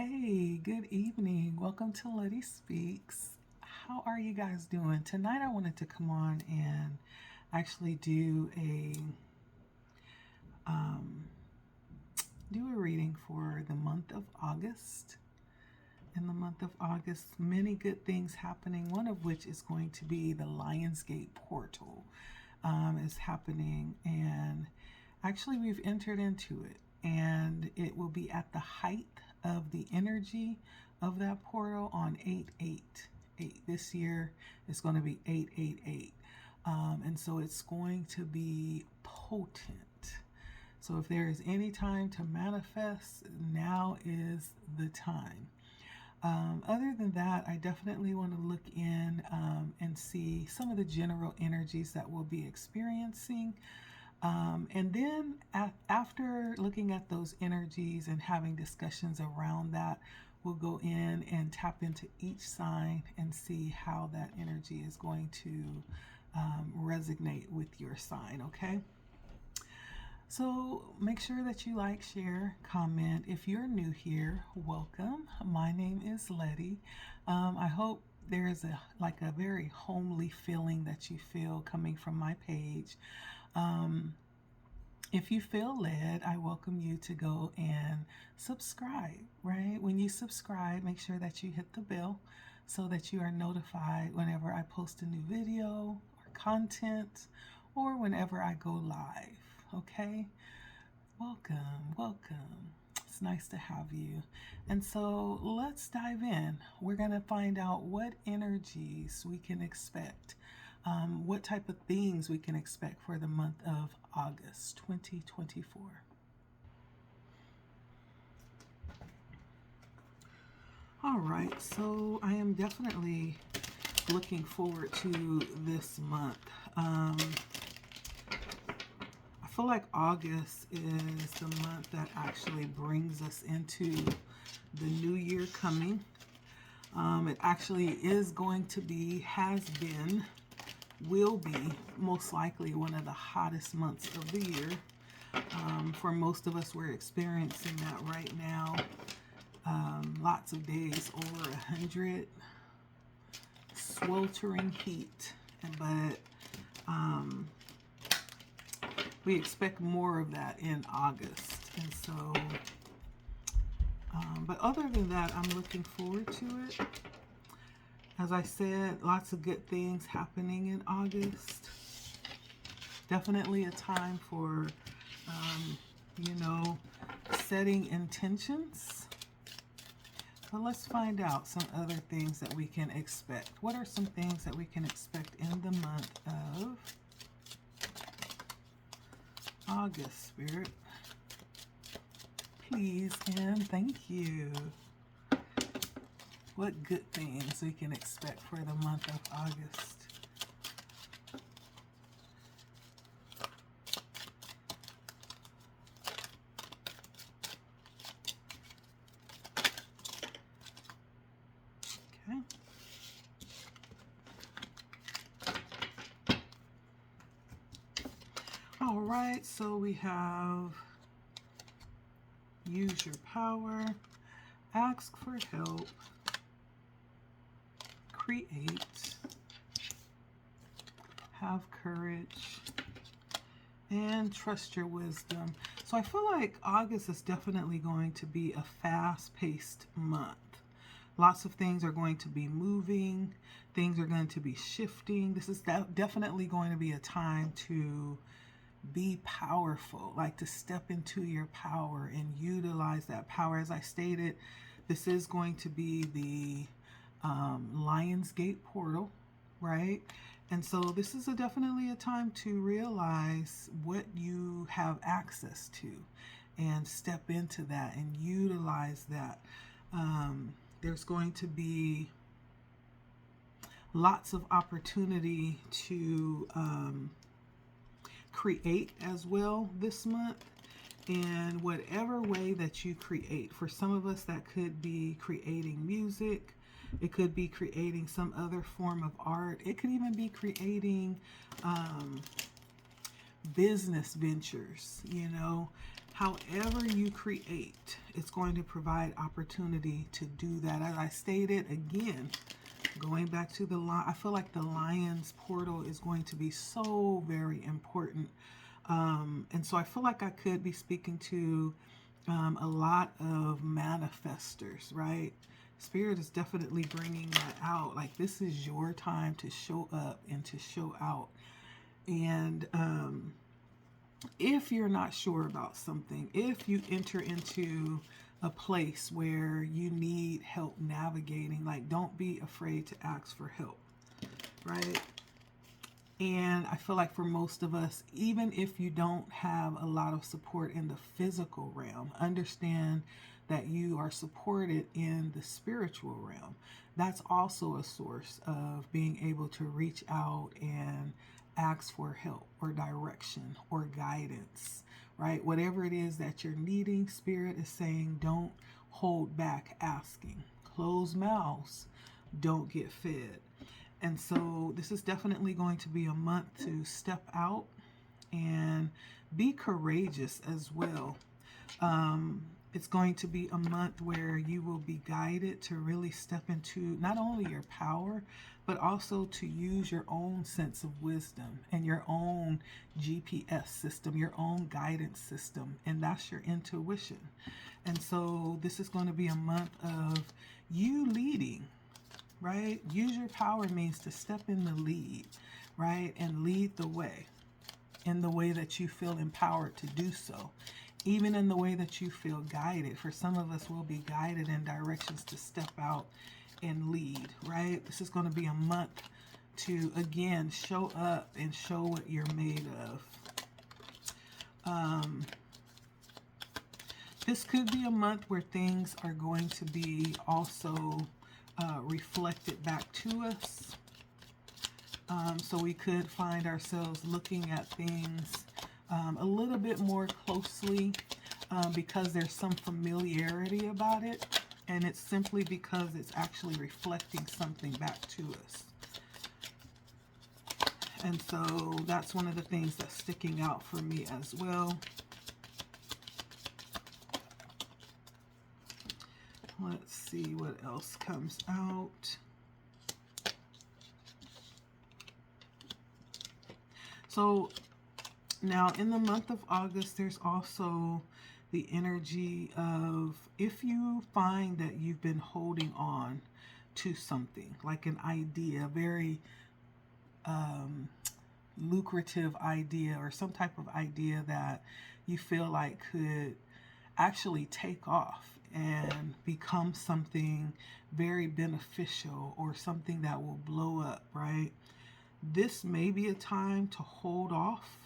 Hey, good evening. Welcome to LettiSpeaks. How are you guys doing? Tonight I wanted to come on and actually do a reading for the month of August. In the month of August, many good things happening, one of which is going to be the Lionsgate portal is happening, and actually we've entered into it, and it will be at the height of the energy of that portal on 888. This year it's going to be 888, and so it's going to be potent. So if there is any time to manifest, now is the time. Other than that, I definitely want to look in and see some of the general energies that we'll be experiencing. And then after looking at those energies and having discussions around that, we'll go in and tap into each sign and see how that energy is going to resonate with your sign, okay? So make sure that you like, share, comment. If you're new here, welcome. My name is Letty. I hope there's a very homely feeling that you feel coming from my page. If you feel led, I welcome you to go and subscribe, right? When you subscribe, make sure that you hit the bell so that you are notified whenever I post a new video or content or whenever I go live. Okay, welcome. It's nice to have you. And so let's dive in. We're going to find out what energies we can expect, what type of things we can expect for the month of August 2024. All right, so I am definitely looking forward to this month. I feel like August is the month that actually brings us into the new year coming. It actually is going to be, has been, will be most likely one of the hottest months of the year. For most of us, we're experiencing that right now. Lots of days over 100, sweltering heat, but we expect more of that in August. And so, but other than that, I'm looking forward to it. As I said, lots of good things happening in August. Definitely a time for, setting intentions. But let's find out some other things that we can expect. What are some things that we can expect in the month of August, Spirit? Please and thank you. What good things we can expect for the month of August? Okay. All right, so we have use your power, ask for help, create, have courage, and trust your wisdom. So I feel like August is definitely going to be a fast-paced month. Lots of things are going to be moving. Things are going to be shifting. This is definitely going to be a time to be powerful, like to step into your power and utilize that power. As I stated, this is going to be the Lionsgate portal, right? And so this is definitely a time to realize what you have access to and step into that and utilize that. There's going to be lots of opportunity to create as well this month, in whatever way that you create. For some of us, that could be creating music. It could be creating some other form of art. It could even be creating business ventures, however you create, it's going to provide opportunity to do that. As I stated again, going back to the lion, I feel like the lion's portal is going to be so very important. And so I feel like I could be speaking to a lot of manifestors, right? Spirit is definitely bringing that out. Like, this is your time to show up and to show out. And if you're not sure about something, if you enter into a place where you need help navigating, like, don't be afraid to ask for help, right? And I feel like for most of us, even if you don't have a lot of support in the physical realm, understand that you are supported in the spiritual realm. That's also a source of being able to reach out and ask for help or direction or guidance, right? Whatever it is that you're needing, Spirit is saying, don't hold back asking. Closed mouths don't get fed. And so this is definitely going to be a month to step out and be courageous as well. It's going to be a month where you will be guided to really step into not only your power, but also to use your own sense of wisdom and your own GPS system, your own guidance system, and that's your intuition. And so this is going to be a month of you leading, right? Use your power means to step in the lead, right? And lead the way in the way that you feel empowered to do so. Even in the way that you feel guided. For some of us, we'll be guided in directions to step out and lead, right? This is going to be a month to, again, show up and show what you're made of. This could be a month where things are going to be also reflected back to us. So we could find ourselves looking at things a little bit more closely because there's some familiarity about it, and it's simply because it's actually reflecting something back to us. And so that's one of the things that's sticking out for me as well. Let's see what else comes out. So now in the month of August, there's also the energy of, if you find that you've been holding on to something, like an idea, very lucrative idea, or some type of idea that you feel like could actually take off and become something very beneficial or something that will blow up, right? This may be a time to hold off.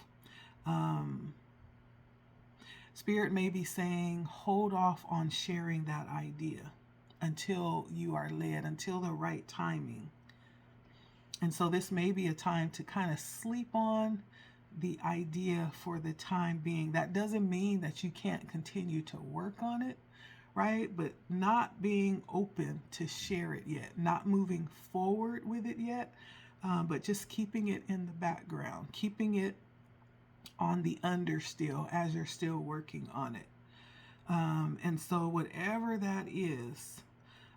Spirit may be saying, hold off on sharing that idea until you are led, until the right timing. And so this may be a time to kind of sleep on the idea for the time being. That doesn't mean that you can't continue to work on it, right? But not being open to share it yet, not moving forward with it yet, but just keeping it in the background, keeping it on the understill as you're still working on it. And so whatever that is,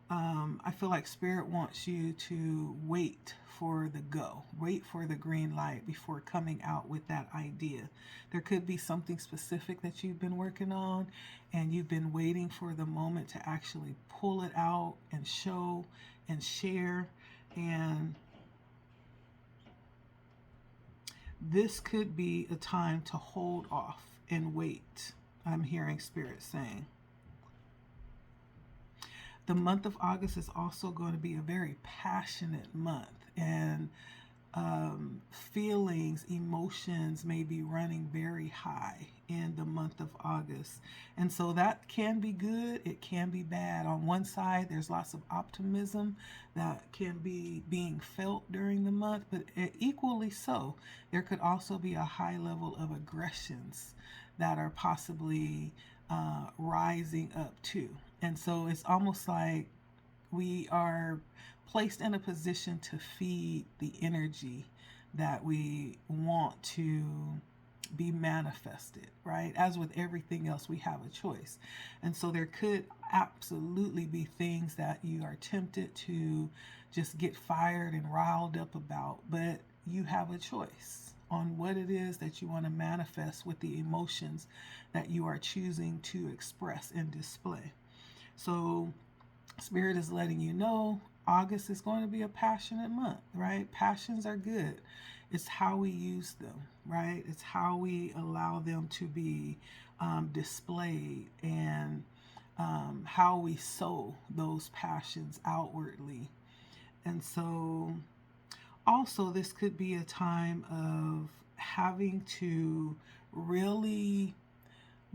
I feel like Spirit wants you to wait for the go, wait for the green light before coming out with that idea. There could be something specific that you've been working on and you've been waiting for the moment to actually pull it out and show and share. And this could be a time to hold off and wait. I'm hearing Spirit saying. The month of August is also going to be a very passionate month, and feelings, emotions may be running very high in the month of August. And so that can be good, it can be bad. On one side, there's lots of optimism that can be being felt during the month, but equally so, there could also be a high level of aggressions that are possibly rising up too. And so it's almost like we are placed in a position to feed the energy that we want to be manifested, right? As with everything else, we have a choice. And so there could absolutely be things that you are tempted to just get fired and riled up about, but you have a choice on what it is that you want to manifest with the emotions that you are choosing to express and display. So Spirit is letting you know August is going to be a passionate month, right? Passions are good. It's how we use them, right? It's how we allow them to be displayed, and how we sow those passions outwardly. And so, also, this could be a time of having to really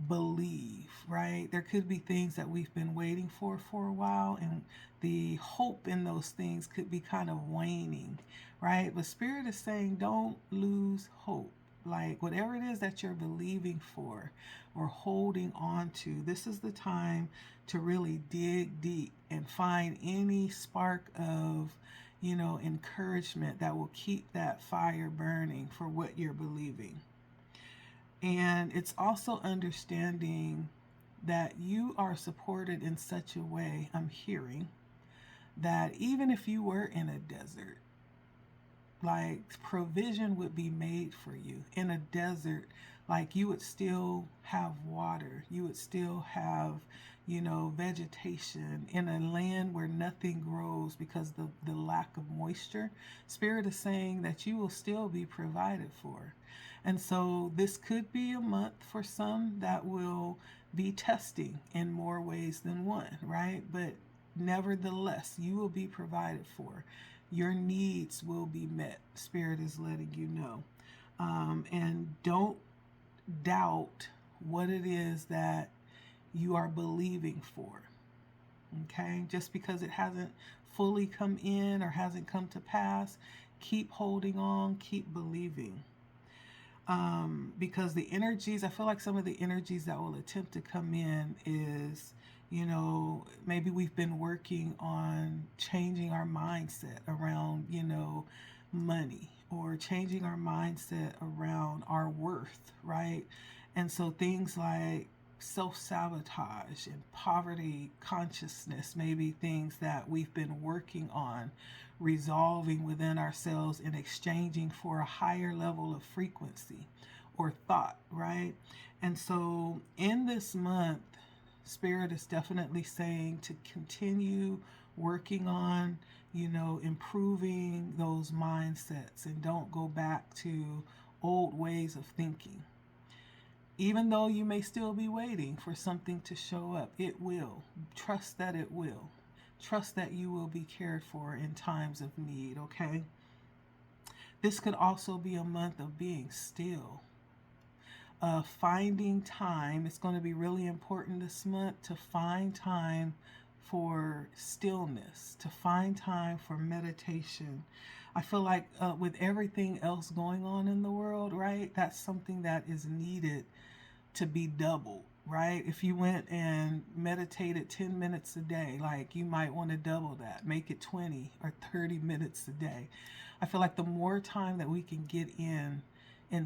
believe, right? There could be things that we've been waiting for a while, and the hope in those things could be kind of waning, right? But Spirit is saying, don't lose hope. Like, whatever it is that you're believing for or holding on to, this is the time to really dig deep and find any spark of, encouragement that will keep that fire burning for what you're believing. And it's also understanding that you are supported in such a way, I'm hearing, that even if you were in a desert, like, provision would be made for you. In a desert, like, you would still have water. You would still have, vegetation. In a land where nothing grows because the lack of moisture, Spirit is saying that you will still be provided for. And so this could be a month for some that will be testing in more ways than one, right? But nevertheless, you will be provided for. Your needs will be met. Spirit is letting you know. And don't doubt what it is that you are believing for. Okay? Just because it hasn't fully come in or hasn't come to pass, keep holding on, keep believing. Because the energies, I feel like some of the energies that will attempt to come in is, maybe we've been working on changing our mindset around, money, or changing our mindset around our worth, right? And so things like self-sabotage and poverty consciousness, maybe things that we've been working on resolving within ourselves and exchanging for a higher level of frequency or thought, right? And so in this month, Spirit is definitely saying to continue working on, improving those mindsets, and don't go back to old ways of thinking. Even though you may still be waiting for something to show up, it will. Trust that it will. Trust that you will be cared for in times of need, okay? This could also be a month of being still. Finding time. It's going to be really important this month to find time for stillness, to find time for meditation. I feel like with everything else going on in the world, right, that's something that is needed to be doubled, right? If you went and meditated 10 minutes a day, like, you might want to double that, make it 20 or 30 minutes a day. I feel like the more time that we can get in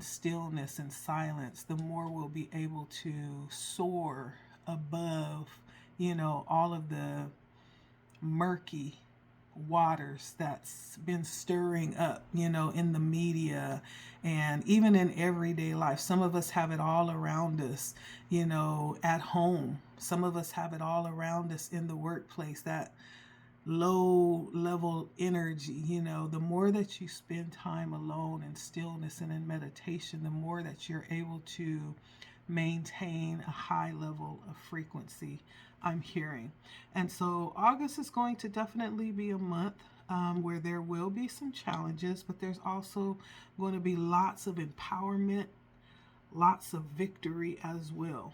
stillness and silence, the more we'll be able to soar above, all of the murky waters that's been stirring up, in the media and even in everyday life. Some of us have it all around us, at home. Some of us have it all around us in the workplace, that low level energy. The more that you spend time alone in stillness and in meditation, the more that you're able to maintain a high level of frequency, I'm hearing. And so August is going to definitely be a month where there will be some challenges, but there's also going to be lots of empowerment, lots of victory as well.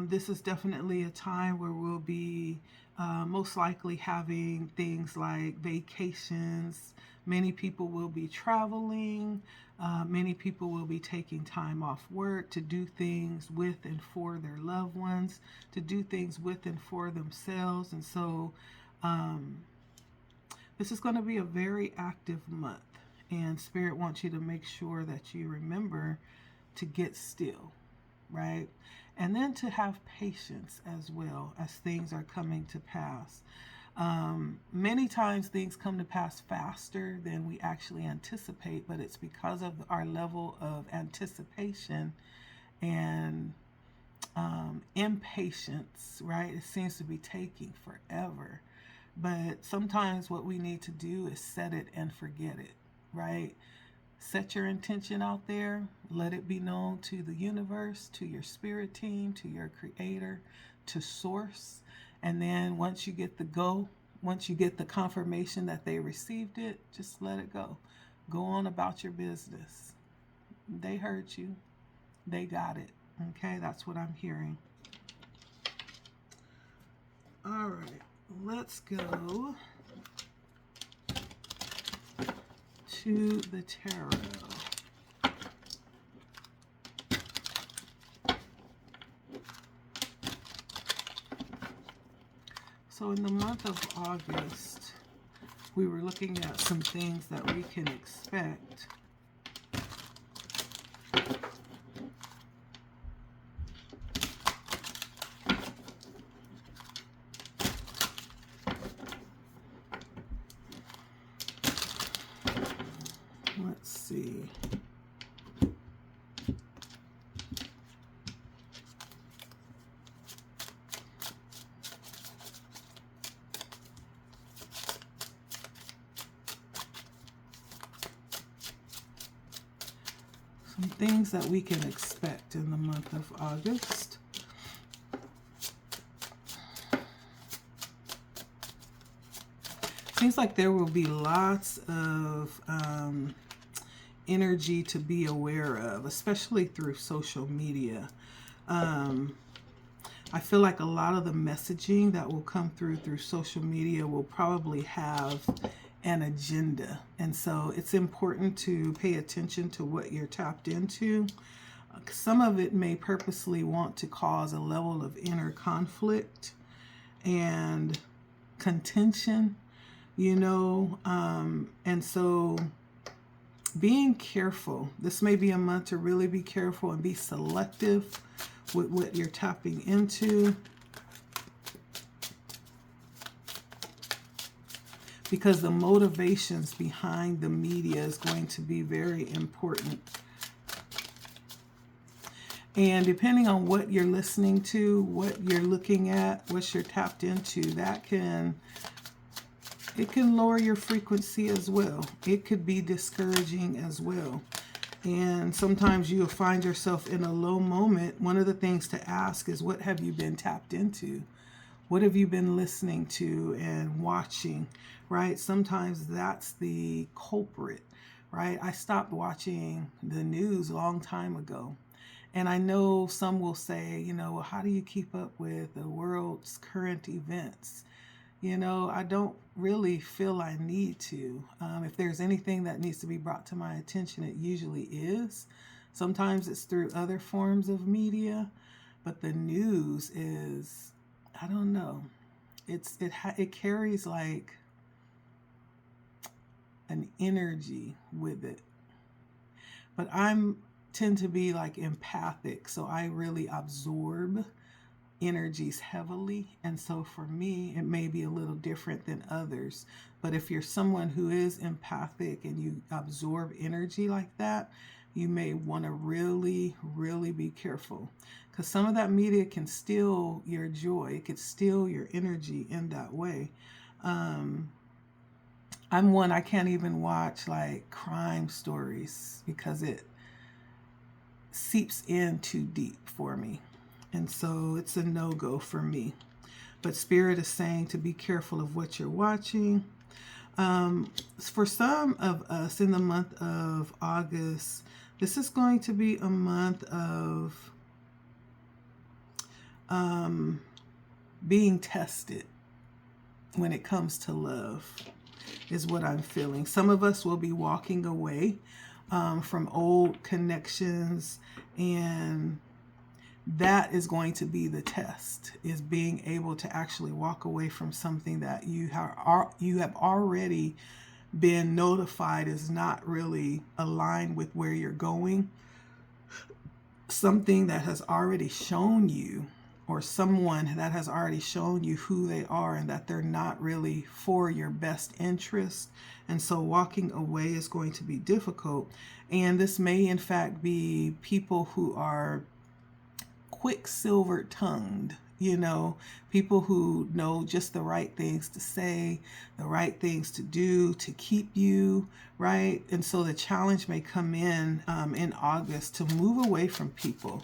This is definitely a time where we'll be most likely having things like vacations. Many people will be traveling. Many people will be taking time off work to do things with and for their loved ones, to do things with and for themselves. And so this is going to be a very active month. And Spirit wants you to make sure that you remember to get still, right? And then to have patience as well as things are coming to pass. Many times things come to pass faster than we actually anticipate, but it's because of our level of anticipation and impatience, right? It seems to be taking forever. But sometimes what we need to do is set it and forget it, right? Set your intention out there. Let it be known to the universe, to your spirit team, to your creator, to source. And then once you get the go, once you get the confirmation that they received it, just let it go. Go on about your business. They heard you. They got it. Okay, that's what I'm hearing. All right, let's go to the tarot. So in the month of August, we were looking at some things that we can expect. Let's see. Some things that we can expect in the month of August. Seems like there will be lots of energy to be aware of, especially through social media. I feel like a lot of the messaging that will come through social media will probably have an agenda. And so it's important to pay attention to what you're tapped into. Some of it may purposely want to cause a level of inner conflict and contention, you know, and so being careful. This may be a month to really be careful and be selective with what you're tapping into, because the motivations behind the media is going to be very important. And depending on what you're listening to, what you're looking at, what you're tapped into, it can lower your frequency as well. It could be discouraging as well. And sometimes you'll find yourself in a low moment. One of the things to ask is, what have you been tapped into? What have you been listening to and watching, right? Sometimes that's the culprit, right? I stopped watching the news a long time ago. And I know some will say, you know, well, how do you keep up with the world's current events? You know, I don't really feel I need to. If there's anything that needs to be brought to my attention, it usually is. Sometimes it's through other forms of media, but the news is, I don't know. It carries like an energy with it. But tend to be like empathic, so I really absorb energies heavily, and so for me it may be a little different than others. But if you're someone who is empathic and you absorb energy like that, you may want to really be careful, because some of that media can steal your joy. It could steal your energy in that way. I'm one, I can't even watch like crime stories because it seeps in too deep for me. And so it's a no-go for me. But Spirit is saying to be careful of what you're watching. For some of us in the month of August, this is going to be a month of being tested when it comes to love, is what I'm feeling. Some of us will be walking away from old connections, and that is going to be the test, is being able to actually walk away from something that you have already been notified is not really aligned with where you're going. Something that has already shown you, or someone that has already shown you who they are and that they're not really for your best interest. And so walking away is going to be difficult. And this may in fact be people who are quicksilver tongued, people who know just the right things to say, the right things to do to keep you, right? And so the challenge may come in August to move away from people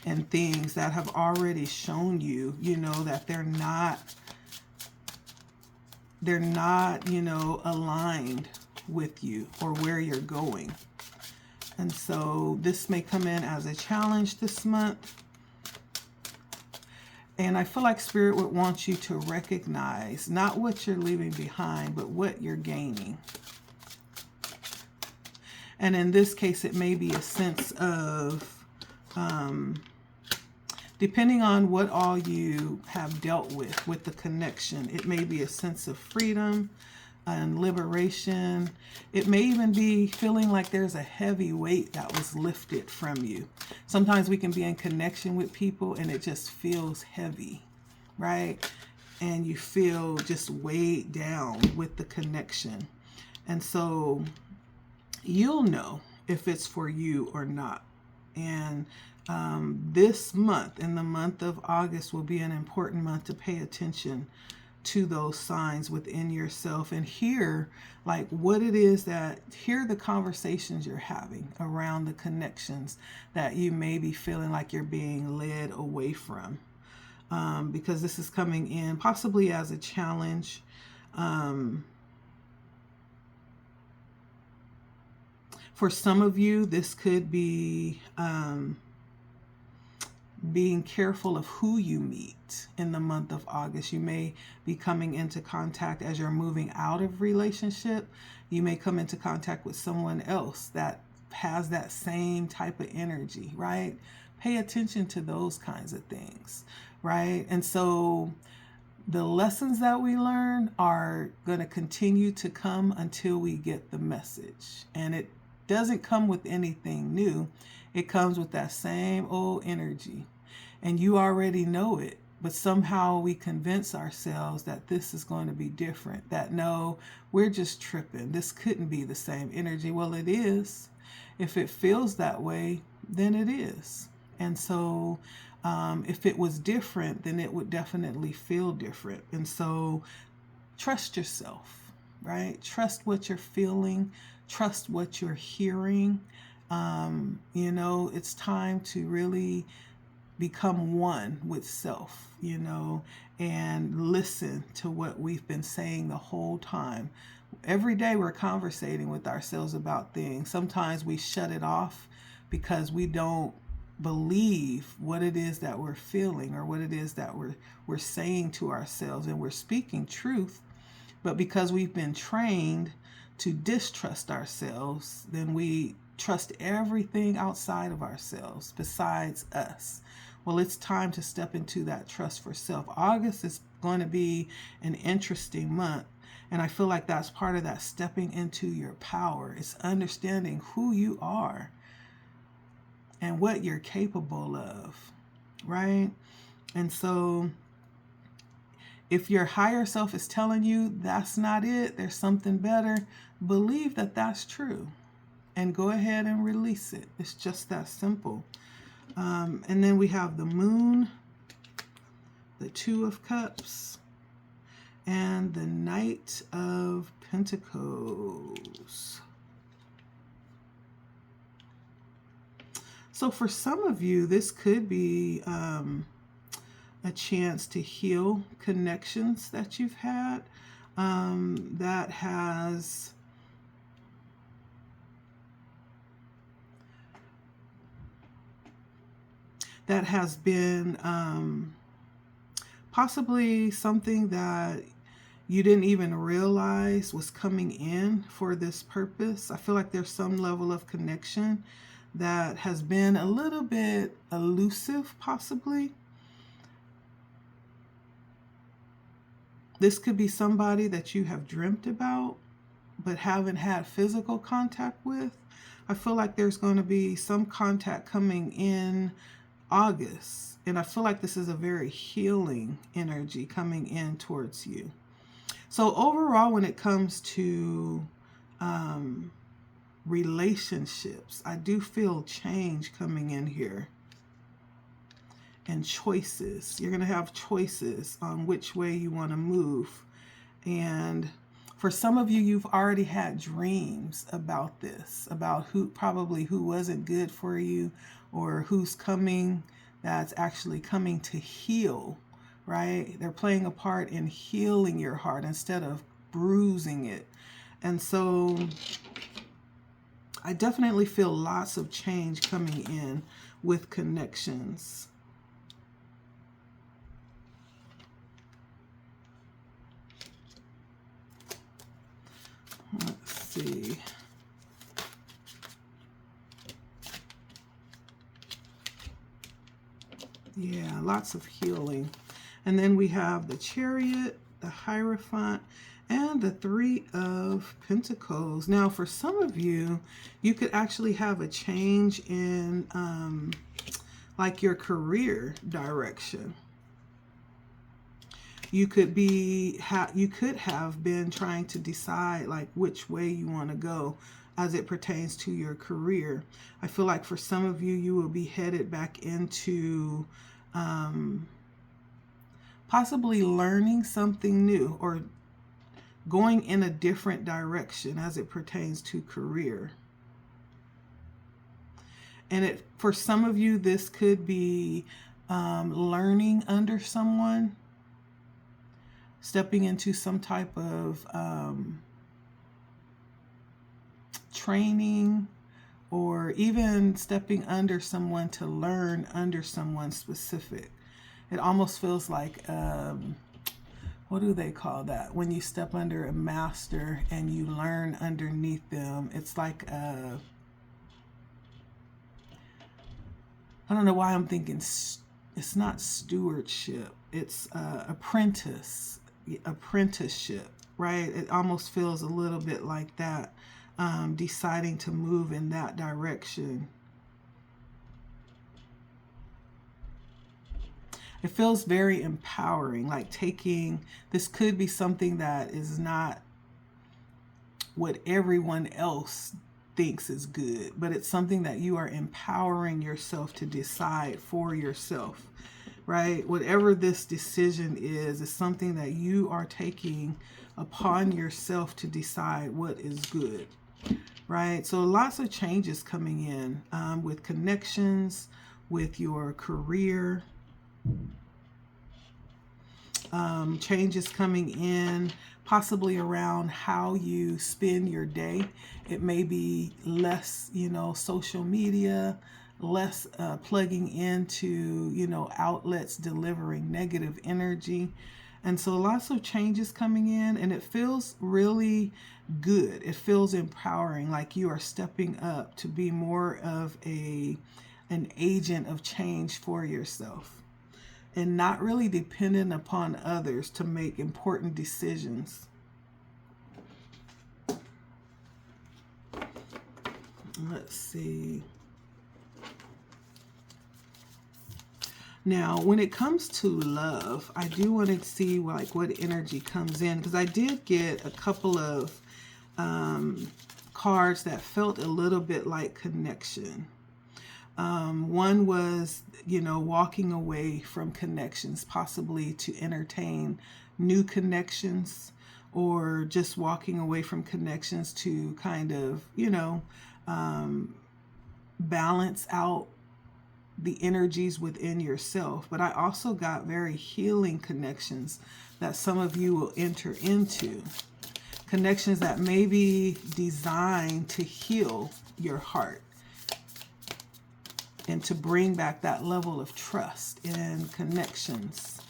and things that have already shown you, that they're not, aligned with you or where you're going. And so this may come in as a challenge this month. And I feel like Spirit would want you to recognize not what you're leaving behind, but what you're gaining. And in this case, it may be a sense of, depending on what all you have dealt with the connection, it may be a sense of freedom and liberation. It may even be feeling like there's a heavy weight that was lifted from you. Sometimes we can be in connection with people and it just feels heavy, right? And you feel just weighed down with the connection. And so you'll know if it's for you or not. And this month, in the month of August, will be an important month to pay attention to those signs within yourself and hear what it is hear the conversations you're having around the connections that you may be feeling like you're being led away from, because this is coming in possibly as a challenge. For some of you, this could be being careful of who you meet in the month of August. You may be coming into contact as you're moving out of relationship. You may come into contact with someone else that has that same type of energy, right? Pay attention to those kinds of things, right? And so the lessons that we learn are going to continue to come until we get the message. And it doesn't come with anything new. It comes with that same old energy. And you already know it, but somehow we convince ourselves that this is going to be different, that no, we're just tripping. This couldn't be the same energy. Well, it is. If it feels that way, then it is. And so if it was different, then it would definitely feel different. And so trust yourself, right? Trust what you're feeling. Trust what you're hearing. It's time to really become one with self, and listen to what we've been saying the whole time. Every day we're conversating with ourselves about things. Sometimes we shut it off because we don't believe what it is that we're feeling or what it is that we're saying to ourselves, and we're speaking truth. But because we've been trained to distrust ourselves, then we trust everything outside of ourselves besides us. Well, it's time to step into that trust for self. August is going to be an interesting month. And I feel like that's part of that stepping into your power. It's understanding who you are and what you're capable of, right? And so if your higher self is telling you that's not it, there's something better, believe that that's true and go ahead and release it. It's just that simple. And then we have the Moon, the Two of Cups, and the Knight of Pentacles. So for some of you, this could be a chance to heal connections that you've had that has been possibly something that you didn't even realize was coming in for this purpose. I feel like there's some level of connection that has been a little bit elusive, possibly. This could be somebody that you have dreamt about, but haven't had physical contact with, I feel like there's going to be some contact coming in August. And I feel like this is a very healing energy coming in towards you. So overall, when it comes to relationships, I do feel change coming in here. And choices. You're going to have choices on which way you want to move. And for some of you, you've already had dreams about this, about who wasn't good for you, or who's coming, that's actually coming to heal, right? They're playing a part in healing your heart instead of bruising it. And so I definitely feel lots of change coming in with connections. Let's see. Yeah, lots of healing. And then we have the Chariot, the Hierophant, and the Three of Pentacles. Now, for some of you, you could actually have a change in like your career direction. You could have been trying to decide like which way you want to go as it pertains to your career. I feel like for some of you, you will be headed back into possibly learning something new or going in a different direction as it pertains to career. And for some of you, this could be learning under someone, stepping into some type of training, or even stepping under someone to learn under someone specific. It almost feels like, what do they call that? When you step under a master and you learn underneath them. It's like I don't know why I'm thinking it's not stewardship. It's apprenticeship, right? It almost feels a little bit like that, deciding to move in that direction. It feels very empowering, like this could be something that is not what everyone else thinks is good, but it's something that you are empowering yourself to decide for yourself, right? Whatever this decision is something that you are taking upon yourself to decide what is good, right? So lots of changes coming in with connections, with your career, changes coming in possibly around how you spend your day. It may be less, social media, less plugging into, outlets delivering negative energy. And so lots of changes coming in, and it feels really good. It feels empowering, like you are stepping up to be more of an agent of change for yourself, and not really dependent upon others to make important decisions. Let's see. Now, when it comes to love, I do want to see like what energy comes in, because I did get a couple of cards that felt a little bit like connection. One was, walking away from connections, possibly to entertain new connections, or just walking away from connections to kind of, balance out the energies within yourself. But I also got very healing connections that some of you will enter into. Connections that may be designed to heal your heart and to bring back that level of trust in connections.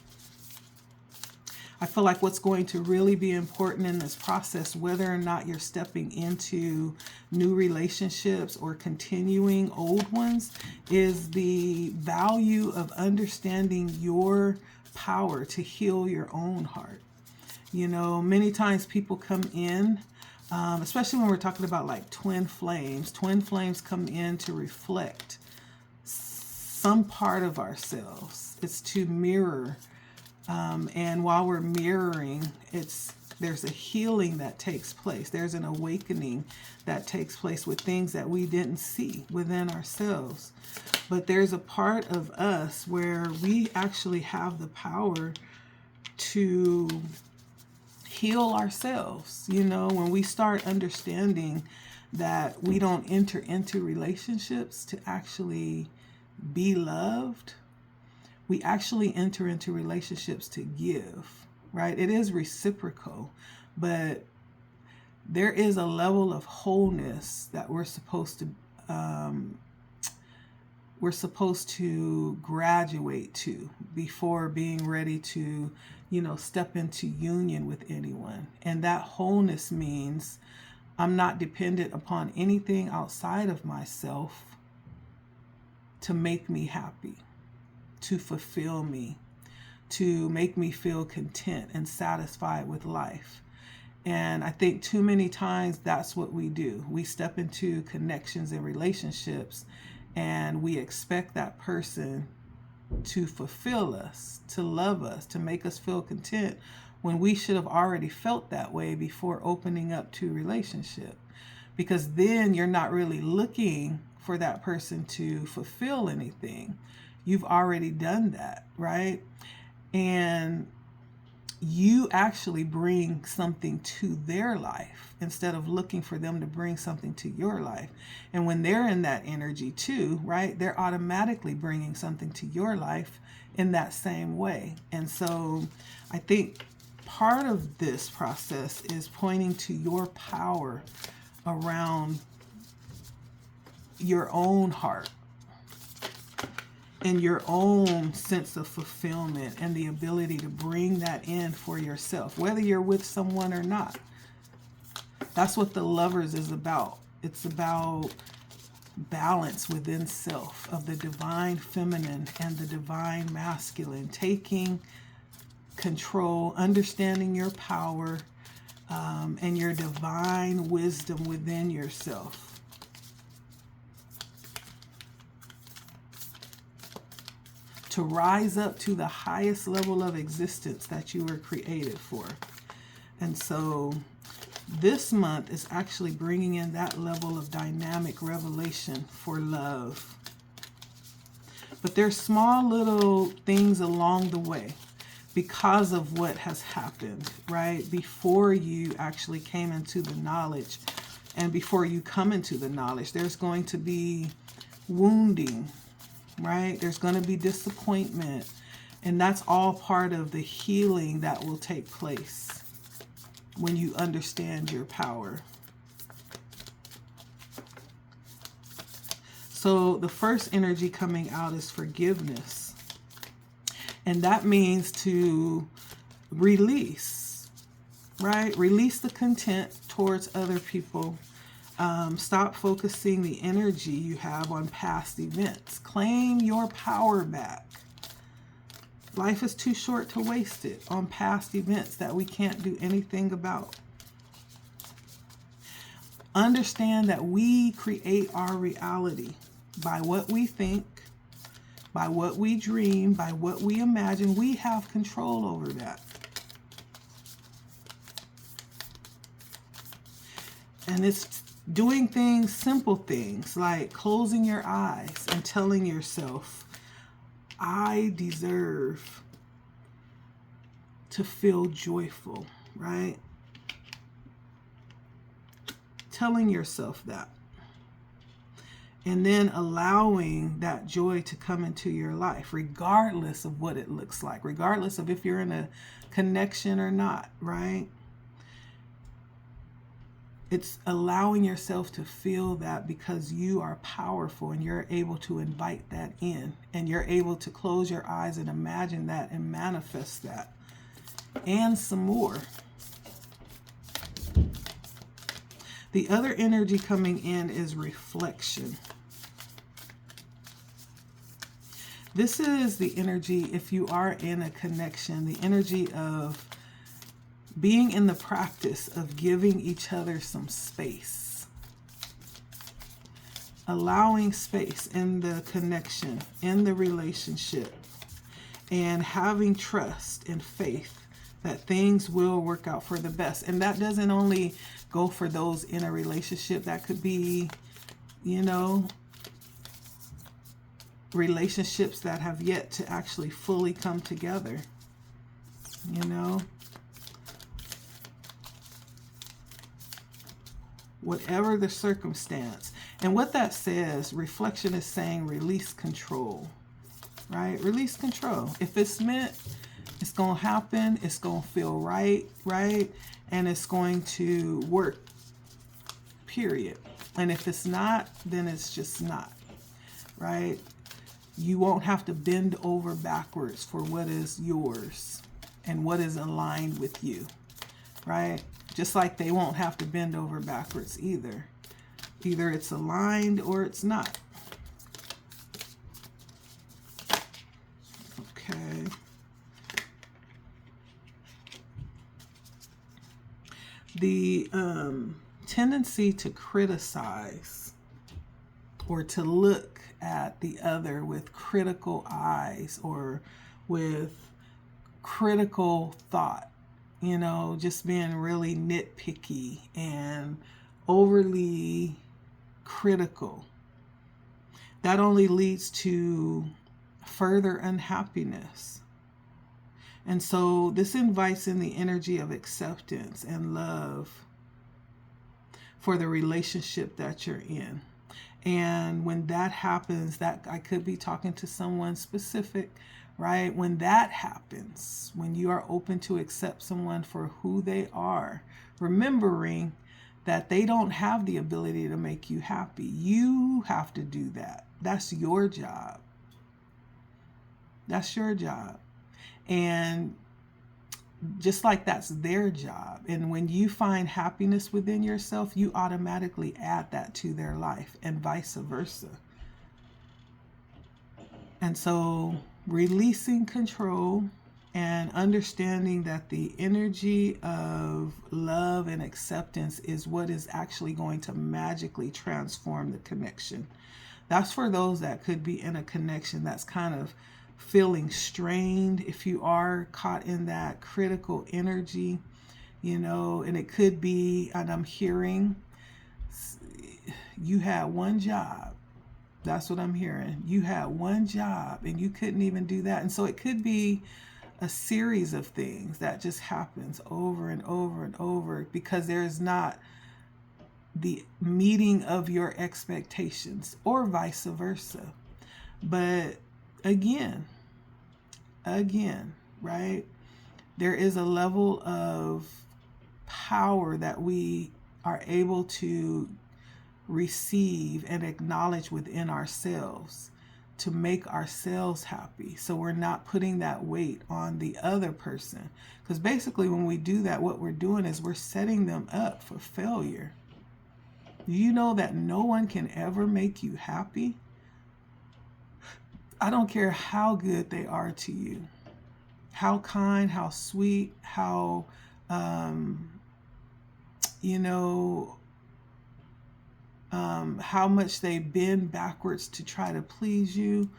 I feel like what's going to really be important in this process, whether or not you're stepping into new relationships or continuing old ones, is the value of understanding your power to heal your own heart. Many times people come in especially when we're talking about like twin flames. Twin flames come in to reflect some part of ourselves. It's to mirror. And while we're mirroring, there's a healing that takes place. There's an awakening that takes place with things that we didn't see within ourselves. But there's a part of us where we actually have the power to heal ourselves. You know, when we start understanding that we don't enter into relationships to actually be loved, we actually enter into relationships to give, right? It is reciprocal, but there is a level of wholeness that we're supposed to graduate to before being ready to, you know, step into union with anyone. And that wholeness means I'm not dependent upon anything outside of myself to make me happy, to fulfill me, to make me feel content and satisfied with life. And I think too many times that's what we do. We step into connections and relationships and we expect that person to fulfill us, to love us, to make us feel content, when we should have already felt that way before opening up to relationship. Because then you're not really looking for that person to fulfill anything. You've already done that, right? And you actually bring something to their life instead of looking for them to bring something to your life. And when they're in that energy too, right, they're automatically bringing something to your life in that same way. And so I think part of this process is pointing to your power around your own heart and your own sense of fulfillment and the ability to bring that in for yourself, whether you're with someone or not. That's what the Lovers is about. It's about balance within self of the divine feminine and the divine masculine, taking control, understanding your power, and your divine wisdom within yourself. To rise up to the highest level of existence that you were created for. And so this month is actually bringing in that level of dynamic revelation for love. But there's small little things along the way because of what has happened, right? Before you actually came into the knowledge and before you come into the knowledge, there's going to be wounding, right? There's going to be disappointment. And that's all part of the healing that will take place when you understand your power. So the first energy coming out is forgiveness. And that means to release, right? Release the content towards other people. Stop focusing the energy you have on past events. Claim your power back. Life is too short to waste it on past events that we can't do anything about. Understand that we create our reality by what we think, by what we dream, by what we imagine. We have control over that. And it's doing things, simple things, like closing your eyes and telling yourself, I deserve to feel joyful, right? Telling yourself that. And then allowing that joy to come into your life, regardless of what it looks like, regardless of if you're in a connection or not, right? It's allowing yourself to feel that because you are powerful and you're able to invite that in and you're able to close your eyes and imagine that and manifest that and some more. The other energy coming in is reflection. This is the energy, if you are in a connection, the energy of being in the practice of giving each other some space, allowing space in the connection, in the relationship, and having trust and faith that things will work out for the best. And that doesn't only go for those in a relationship. That could be, you know, relationships that have yet to actually fully come together, you know. Whatever the circumstance. And what that says, reflection is saying release control, right? Release control. If it's meant, it's going to happen. It's going to feel right, right? And it's going to work, period. And if it's not, then it's just not, right? You won't have to bend over backwards for what is yours and what is aligned with you, right? Just like they won't have to bend over backwards either. Either it's aligned or it's not. Okay. The tendency to criticize or to look at the other with critical eyes or with critical thought, you know, just being really nitpicky and overly critical, that only leads to further unhappiness. And so this invites in the energy of acceptance and love for the relationship that you're in. And when that happens, that I could be talking to someone specific, right? When that happens, when you are open to accept someone for who they are, remembering that they don't have the ability to make you happy. You have to do that. That's your job. That's your job. And just like that's their job. And when you find happiness within yourself, you automatically add that to their life and vice versa. And so releasing control and understanding that the energy of love and acceptance is what is actually going to magically transform the connection. That's for those that could be in a connection that's kind of feeling strained, if you are caught in that critical energy, you know, and it could be, and I'm hearing, you had one job. That's what I'm hearing. You had one job and you couldn't even do that. And so it could be a series of things that just happens over and over and over because there is not the meeting of your expectations or vice versa. But again, right? There is a level of power that we are able to receive and acknowledge within ourselves to make ourselves happy. So we're not putting that weight on the other person. Because basically when we do that, what we're doing is we're setting them up for failure. You know that no one can ever make you happy. I don't care how good they are to you, how kind, how sweet, how, how much they bend backwards to try to please you,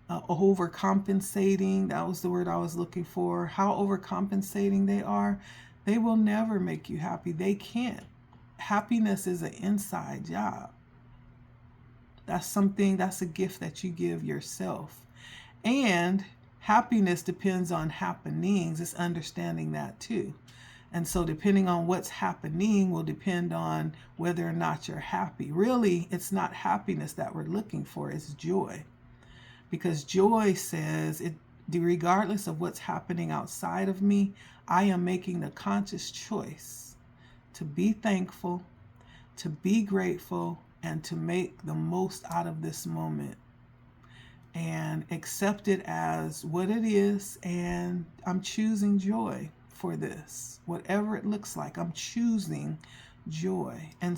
overcompensating. That was the word I was looking for. How overcompensating they are. They will never make you happy. They can't. Happiness is an inside job. That's a gift that you give yourself. And happiness depends on happenings. It's understanding that too. And so depending on what's happening will depend on whether or not you're happy. Really, it's not happiness that we're looking for, it's joy. Because joy says, regardless of what's happening outside of me, I am making the conscious choice to be thankful, to be grateful, and to make the most out of this moment and accept it as what it is. And I'm choosing joy for this, whatever it looks like. I'm choosing joy. And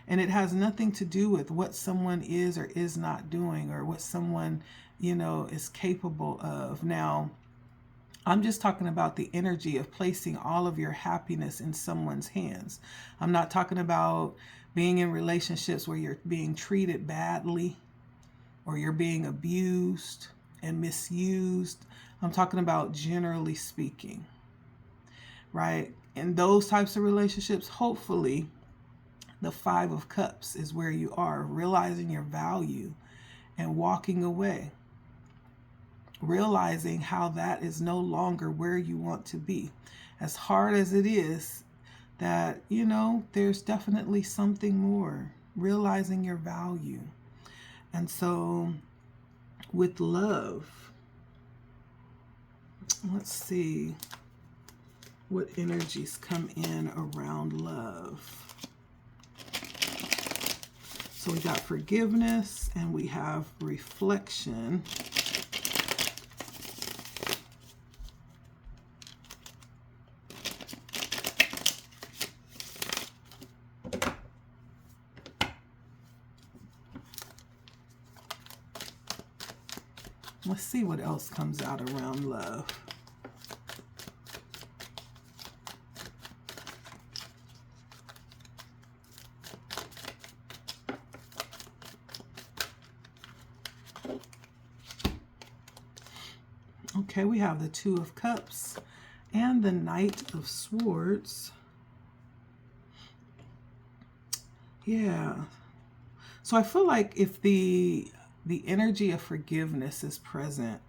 it has nothing to do with what someone is or is not doing or what someone, is capable of. Now, I'm just talking about the energy of placing all of your happiness in someone's hands. I'm not talking about being in relationships where you're being treated badly or you're being abused and misused. I'm talking about generally speaking, right? In those types of relationships, hopefully the Five of Cups is where you are, realizing your value and walking away, realizing how that is no longer where you want to be. As hard as it is, that, you know, there's definitely something more, realizing your value. And so with love, let's see what energies come in around love. So we got forgiveness and we have reflection. Let's see what else comes out around love. Okay, we have the Two of Cups and the Knight of Swords. Yeah. So I feel like if the energy of forgiveness is present,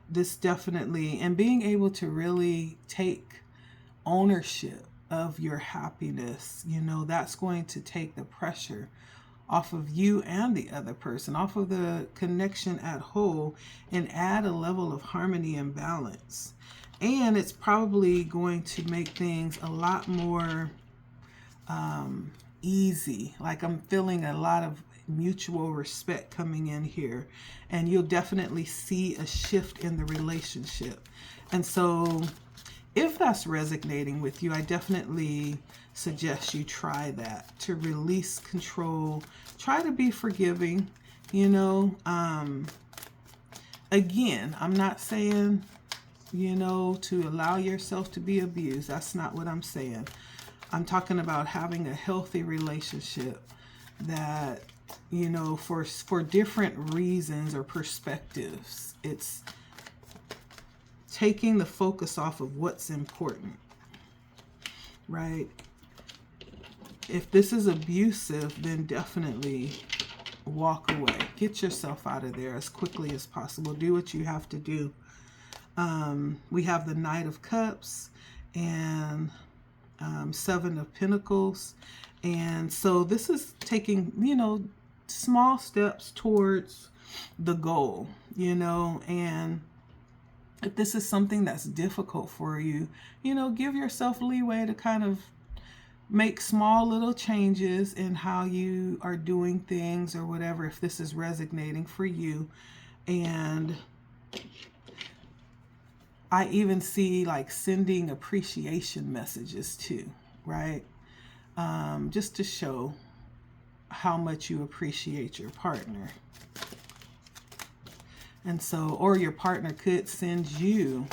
this definitely, and being able to really take ownership of your happiness, you know, that's going to take the pressure off of you and the other person, off of the connection at whole, and add a level of harmony and balance. And it's probably going to make things a lot more easy. Like I'm feeling a lot of mutual respect coming in here, and you'll definitely see a shift in the relationship. And so if that's resonating with you, I definitely suggest you try that, to release control, try to be forgiving, you know. Again, I'm not saying, you know, to allow yourself to be abused. That's not what I'm saying. I'm talking about having a healthy relationship that, you know, for different reasons or perspectives, it's taking the focus off of what's important, right? If this is abusive, then definitely walk away. Get yourself out of there as quickly as possible. Do what you have to do. We have the Knight of Cups and Seven of Pentacles. And so this is taking, you know, small steps towards the goal, you know. And if this is something that's difficult for you, you know, give yourself leeway to kind of make small little changes in how you are doing things or whatever, if this is resonating for you. And I even see like sending appreciation messages too, right? Just to show how much you appreciate your partner. And so, or your partner could send you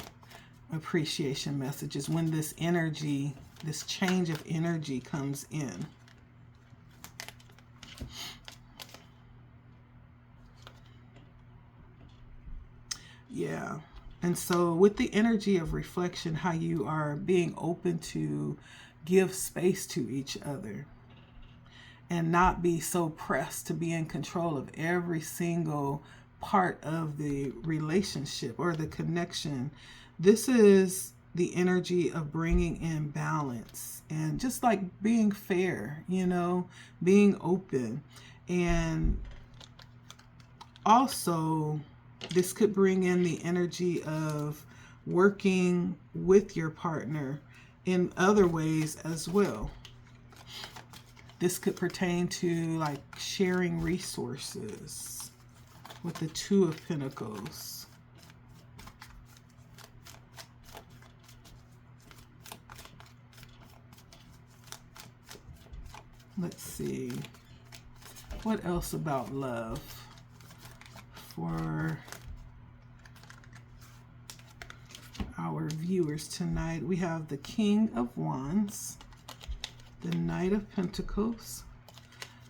appreciation messages when this energy, this change of energy comes in. Yeah. And so with the energy of reflection, how you are being open to give space to each other and not be so pressed to be in control of every single part of the relationship or the connection. This is the energy of bringing in balance and just like being fair, you know, being open. And also this could bring in the energy of working with your partner in other ways as well. This could pertain to like sharing resources with the Two of Pentacles. Let's see. What else about love for our viewers tonight. We have the King of Wands, the Knight of Pentacles,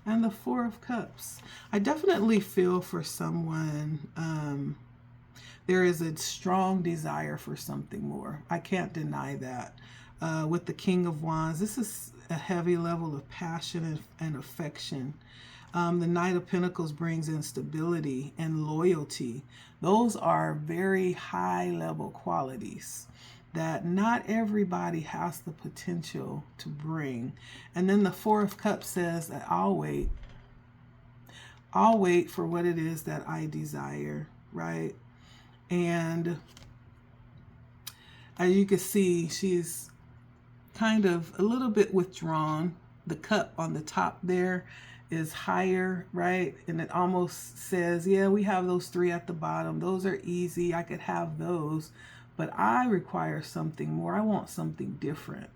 and the Four of Cups. I definitely feel for someone, there is a strong desire for something more. I can't deny that. With the King of Wands, this is a heavy level of passion and affection. The Knight of Pentacles brings in stability and loyalty. Those are very high level qualities that not everybody has the potential to bring. And then the Four of Cups says that I'll wait. I'll wait for what it is that I desire, right? And as you can see, she's kind of a little bit withdrawn. The cup on the top there is higher, right? And it almost says, yeah, we have those three at the bottom. Those are easy. I could have those, but I require something more. I want something different.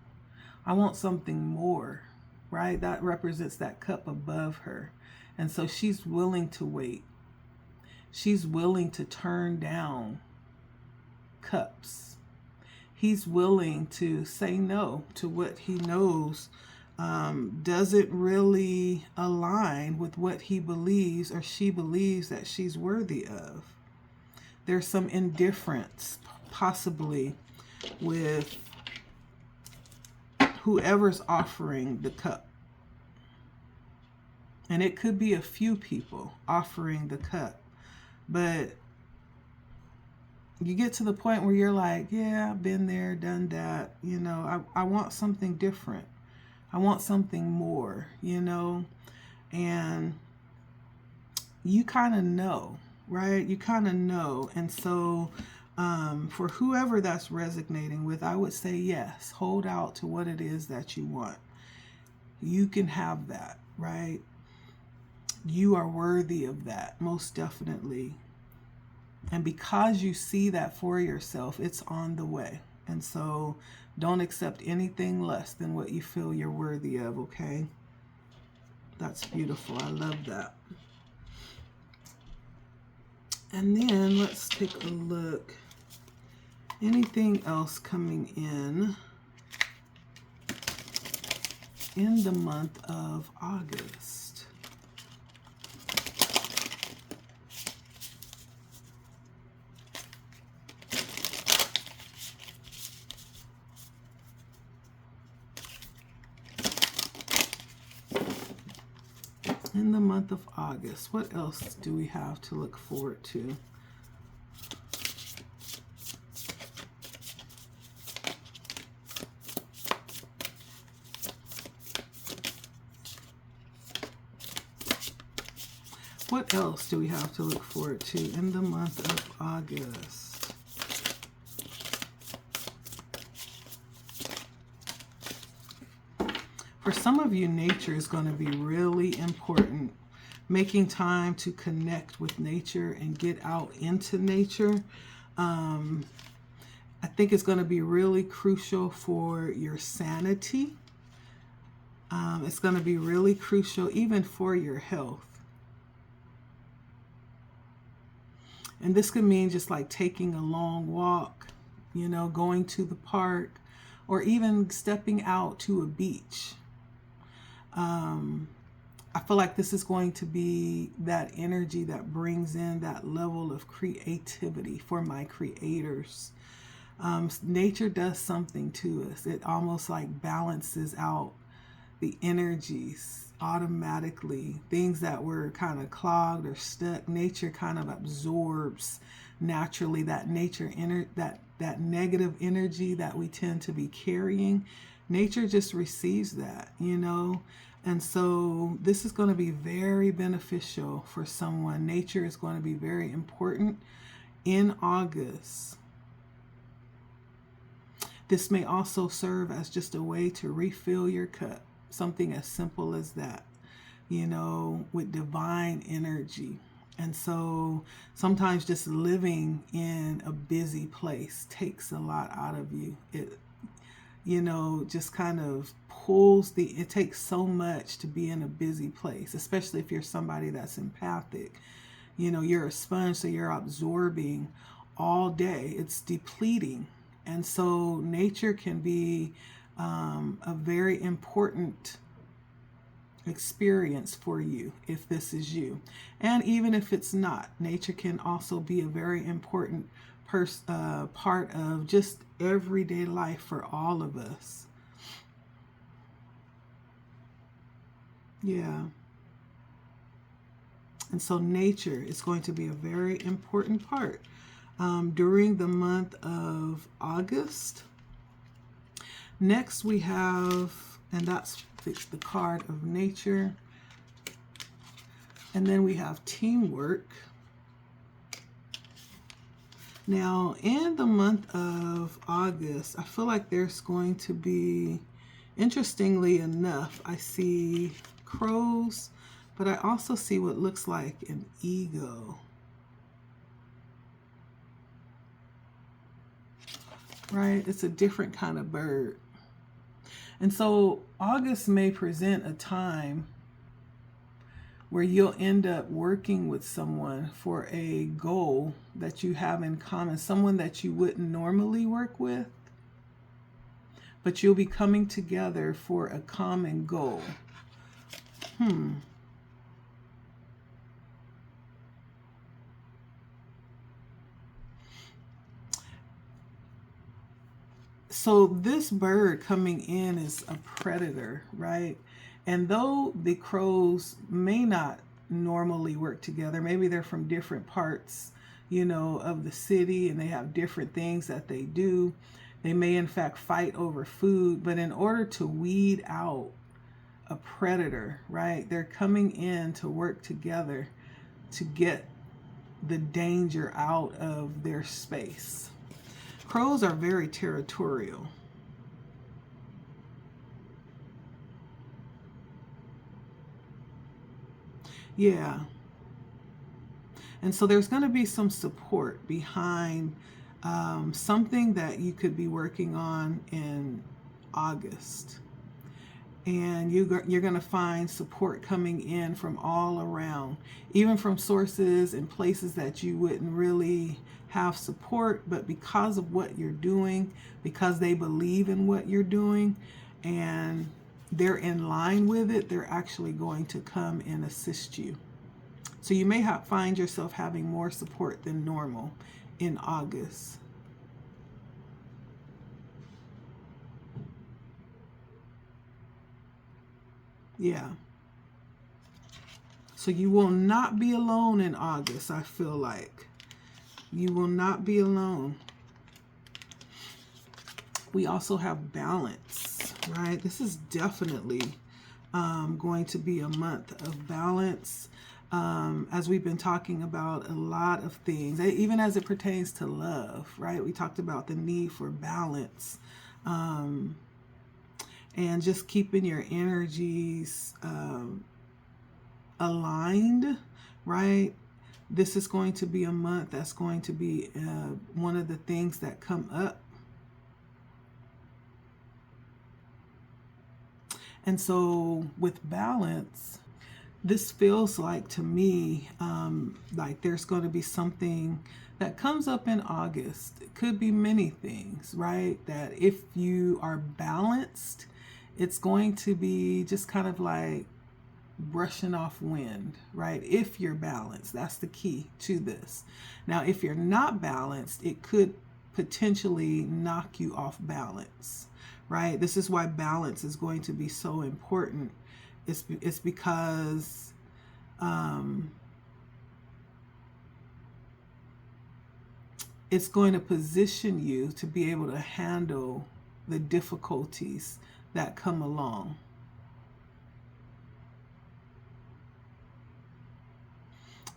I want something more, right? That represents that cup above her. And so she's willing to wait. She's willing to turn down cups. He's willing to say no to what he knows doesn't really align with what he believes or she believes that she's worthy of. There's some indifference possibly with whoever's offering the cup. And it could be a few people offering the cup. But you get to the point where you're like, yeah, I've been there, done that. You know, I want something different. I want something more, you know. And you kind of know, right? You kind of know. And so for whoever that's resonating with, I would say yes, hold out to what it is that you want. You can have that, right? You are worthy of that, most definitely. And because you see that for yourself, it's on the way. And so don't accept anything less than what you feel you're worthy of, okay? That's beautiful. I love that. And then let's take a look. Anything else coming in the month of August? In the month of August, what else do we have to look forward to? What else do we have to look forward to in the month of August? For some of you, nature is going to be really important. Making time to connect with nature and get out into nature. I think it's going to be really crucial for your sanity. It's going to be really crucial even for your health. And this could mean just like taking a long walk, you know, going to the park, or even stepping out to a beach. I feel like this is going to be that energy that brings in that level of creativity for my creators. Nature does something to us. It almost like balances out the energies automatically. Things that were kind of clogged or stuck, nature kind of absorbs naturally that that negative energy that we tend to be carrying. Nature just receives that, you know. And so this is going to be very beneficial for someone. Nature is going to be very important in August. This may also serve as just a way to refill your cup. Something as simple as that, you know, with divine energy. And so sometimes just living in a busy place takes a lot out of you. It, you know, just kind of pulls it takes so much to be in a busy place, especially if you're somebody that's empathic. You know, you're a sponge, so you're absorbing all day. It's depleting, And so nature can be a very important experience for you if this is you. And even if it's not, nature can also be a very important part of just everyday life for all of us. Yeah. And so nature is going to be a very important part during the month of August. Next we have, and that's the card of nature. And then we have teamwork. Now, in the month of August, I feel like there's going to be, interestingly enough, I see crows, but I also see what looks like an eagle. Right? It's a different kind of bird. And so August may present a time where you'll end up working with someone for a goal that you have in common, someone that you wouldn't normally work with, but you'll be coming together for a common goal. So this bird coming in is a predator, right? And though the crows may not normally work together, maybe they're from different parts, of the city, and they have different things that they do. They may in fact fight over food, but in order to weed out a predator, right, they're coming in to work together to get the danger out of their space. Crows are very territorial. Yeah. And so there's going to be some support behind something that you could be working on in August. And you're going to find support coming in from all around, even from sources and places that you wouldn't really have support, but because of what you're doing, because they believe in what you're doing and they're in line with it, they're actually going to come and assist you. So you may find yourself having more support than normal in August. Yeah. So you will not be alone in August, I feel like. You will not be alone. We also have balance, right? This is definitely going to be a month of balance. As we've been talking about a lot of things, even as it pertains to love, right? We talked about the need for balance and just keeping your energies aligned, right? This is going to be a month that's going to be one of the things that come up. And so with balance, this feels like to me like there's going to be something that comes up in August. It could be many things, right? That if you are balanced, it's going to be just kind of like brushing off wind, right? If you're balanced, that's the key to this. Now, if you're not balanced, it could potentially knock you off balance, right? This is why balance is going to be so important. It's because it's going to position you to be able to handle the difficulties that come along.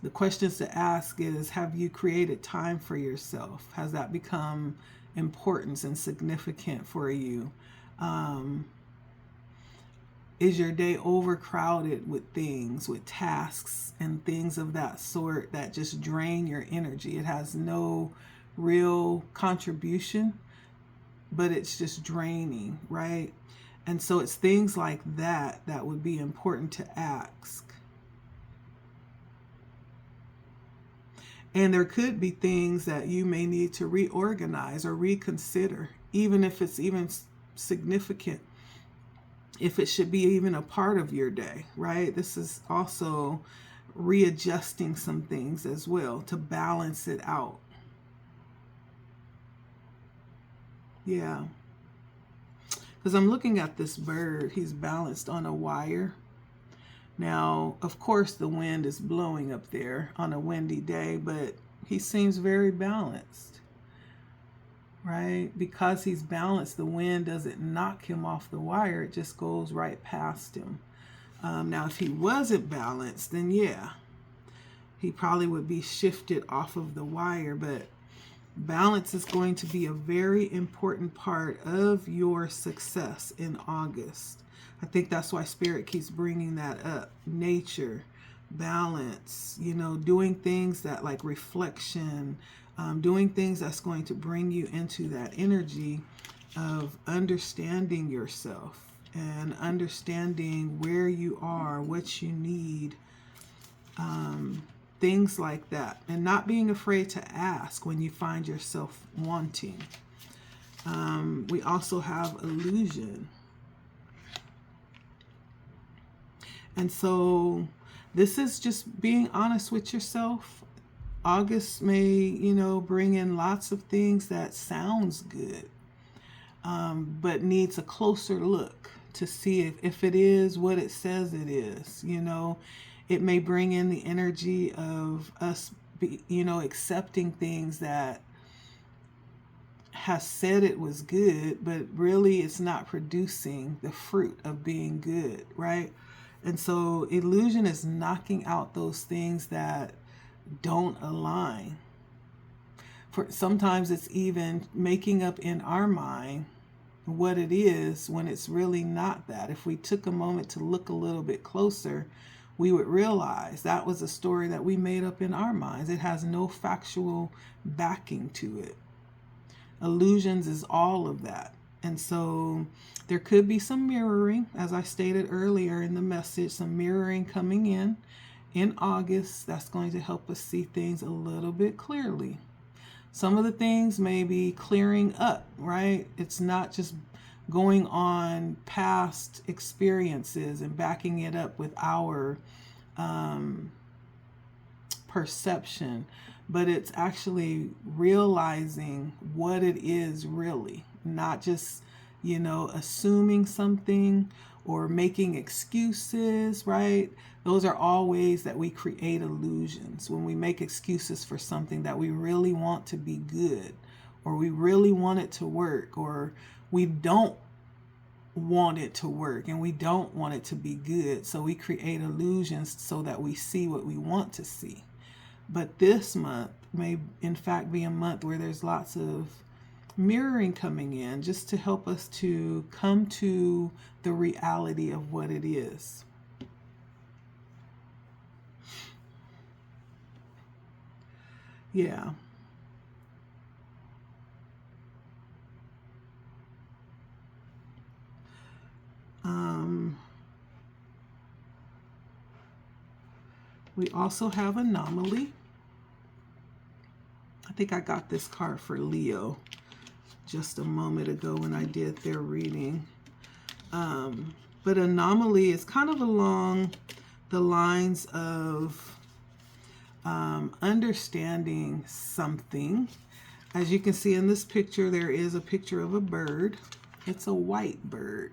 The questions to ask is, have you created time for yourself? Has that become important and significant for you? Is your day overcrowded with things, with tasks and things of that sort that just drain your energy? It has no real contribution, but it's just draining, right? And so it's things like that that would be important to ask. And there could be things that you may need to reorganize or reconsider, even if it's even significant, if it should be even a part of your day, right? This is also readjusting some things as well to balance it out. Yeah. Because I'm looking at this bird. He's balanced on a wire. Now, of course, the wind is blowing up there on a windy day, but he seems very balanced, right? Because he's balanced, the wind doesn't knock him off the wire. It just goes right past him. Now, if he wasn't balanced, then yeah, he probably would be shifted off of the wire, but balance is going to be a very important part of your success in August. I think that's why Spirit keeps bringing that up. Nature, balance, doing things that like reflection, doing things that's going to bring you into that energy of understanding yourself and understanding where you are, what you need, things like that. And not being afraid to ask when you find yourself wanting. We also have illusion. And so this is just being honest with yourself. August may, bring in lots of things that sounds good, but needs a closer look to see if it is what it says it is. It may bring in the energy of us, accepting things that has said it was good, but really it's not producing the fruit of being good, right? And so illusion is knocking out those things that don't align. For sometimes it's even making up in our mind what it is when it's really not that. If we took a moment to look a little bit closer, we would realize that was a story that we made up in our minds. It has no factual backing to it. Illusions is all of that. And so there could be some mirroring, as I stated earlier in the message, some mirroring coming in August. That's going to help us see things a little bit clearly. Some of the things may be clearing up, right? It's not just going on past experiences and backing it up with our perception, but it's actually realizing what it is really, not just, assuming something or making excuses, right? Those are all ways that we create illusions. When we make excuses for something that we really want to be good, or we really want it to work, or we don't want it to work and we don't want it to be good. So we create illusions so that we see what we want to see. But this month may in fact be a month where there's lots of mirroring coming in, just to help us to come to the reality of what it is. Yeah. We also have anomaly. I think I got this card for Leo just a moment ago when I did their reading. But anomaly is kind of along the lines of understanding something. As you can see in this picture, there is a picture of a bird. It's a white bird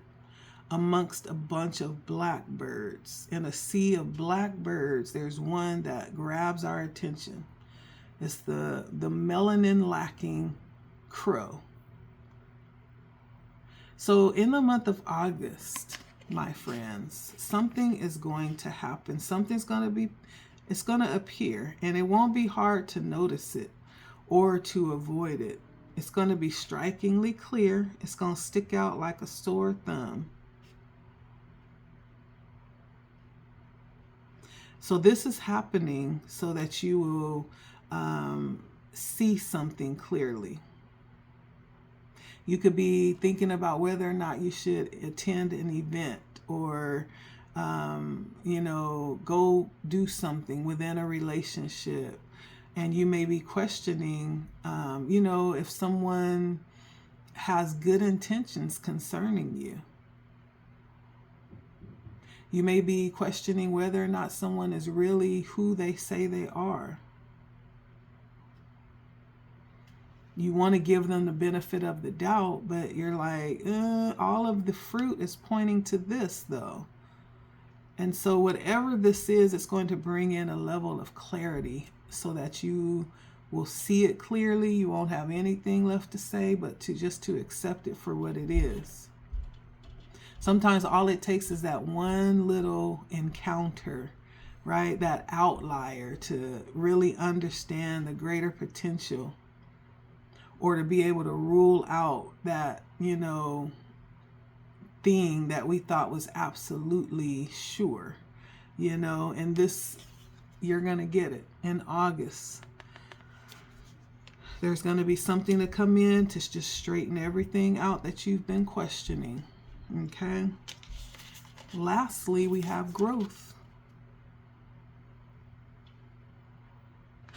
amongst a bunch of black birds. In a sea of black birds, there's one that grabs our attention. It's the melanin lacking crow. So in the month of August, my friends, something is going to happen. It's going to appear, and it won't be hard to notice it or to avoid it. It's going to be strikingly clear. It's going to stick out like a sore thumb. So this is happening so that you will see something clearly. You could be thinking about whether or not you should attend an event or, go do something within a relationship. And you may be questioning, you know, if someone has good intentions concerning you. You may be questioning whether or not someone is really who they say they are. You want to give them the benefit of the doubt, but you're like, all of the fruit is pointing to this, though. And so whatever this is, it's going to bring in a level of clarity so that you will see it clearly. You won't have anything left to say, but to accept it for what it is. Sometimes all it takes is that one little encounter, right? That outlier to really understand the greater potential, or to be able to rule out that, you know, thing that we thought was absolutely sure, you know. And this, you're going to get it in August. There's going to be something to come in to just straighten everything out that you've been questioning. Okay. Lastly, we have growth.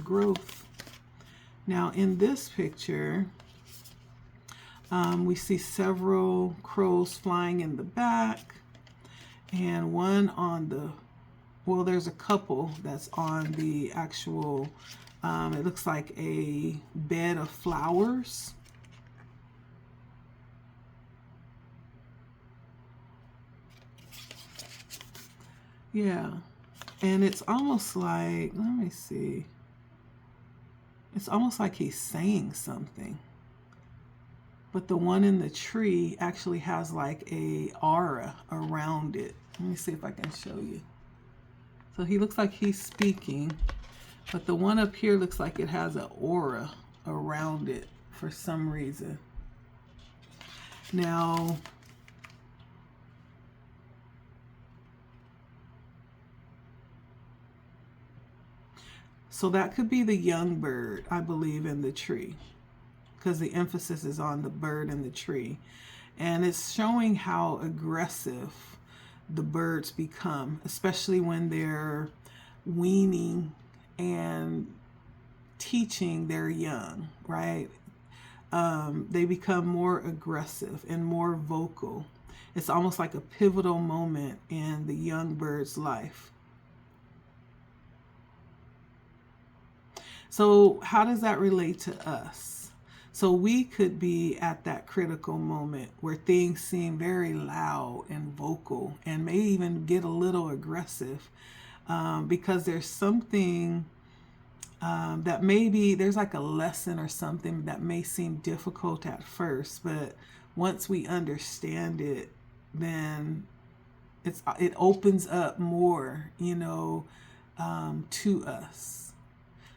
Growth. Now, in this picture, we see several crows flying in the back, and one on the, well, there's a couple that's on the actual, it looks like a bed of flowers. Yeah, and it's almost like, let me see. It's almost like he's saying something. But the one in the tree actually has like a aura around it. Let me see if I can show you. So he looks like he's speaking, but the one up here looks like it has an aura around it for some reason. Now, so that could be the young bird, I believe, in the tree, because the emphasis is on the bird in the tree. And it's showing how aggressive the birds become, especially when they're weaning and teaching their young, right? They become more aggressive and more vocal. It's almost like a pivotal moment in the young bird's life. So how does that relate to us? So we could be at that critical moment where things seem very loud and vocal and may even get a little aggressive, because there's something that maybe there's like a lesson or something that may seem difficult at first, but once we understand it, then it opens up more, you know, to us.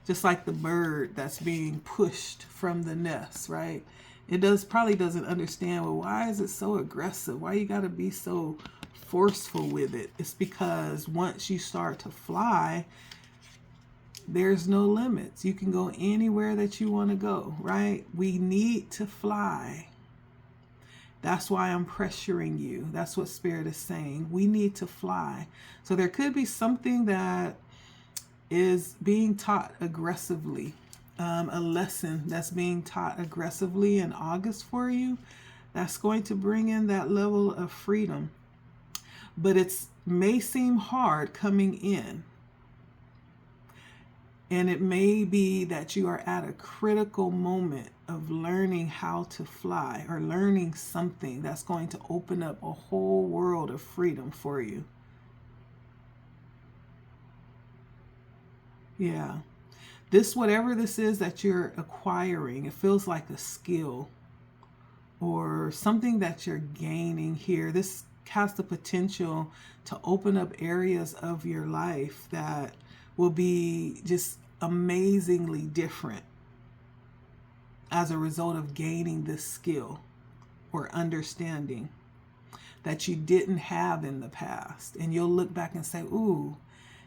Just like the bird that's being pushed from the nest, right? It probably doesn't understand, well, why is it so aggressive? Why you got to be so forceful with it? It's because once you start to fly, there's no limits. You can go anywhere that you want to go, right? We need to fly. That's why I'm pressuring you. That's what Spirit is saying. We need to fly. So there could be something that is being taught aggressively, a lesson that's being taught aggressively in August for you, that's going to bring in that level of freedom. But it may seem hard coming in. And it may be that you are at a critical moment of learning how to fly, or learning something that's going to open up a whole world of freedom for you. Yeah. Whatever this is that you're acquiring, it feels like a skill or something that you're gaining here. This has the potential to open up areas of your life that will be just amazingly different as a result of gaining this skill or understanding that you didn't have in the past. And you'll look back and say, ooh,